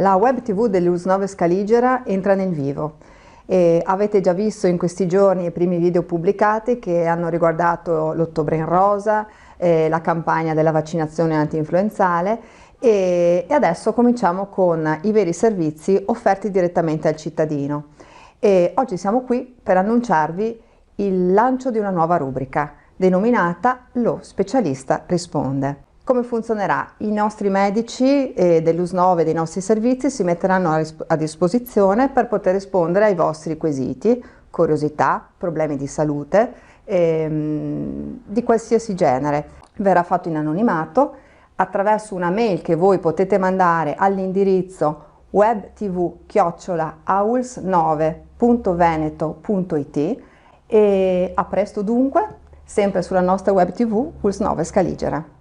La web TV dell'ULSS 9 Scaligera entra nel vivo. Avete già visto in questi giorni i primi video pubblicati che hanno riguardato l'Ottobre in Rosa, la campagna della vaccinazione anti-influenzale e adesso cominciamo con i veri servizi offerti direttamente al cittadino. Oggi siamo qui per annunciarvi il lancio di una nuova rubrica denominata Lo specialista risponde. Come funzionerà? I nostri medici dell'ULSS 9 dei nostri servizi si metteranno a disposizione per poter rispondere ai vostri quesiti, curiosità, problemi di salute, di qualsiasi genere. Verrà fatto in anonimato attraverso una mail che voi potete mandare all'indirizzo webtv@auls9.veneto.it e a presto dunque, sempre sulla nostra web TV ULSS 9 Scaligera.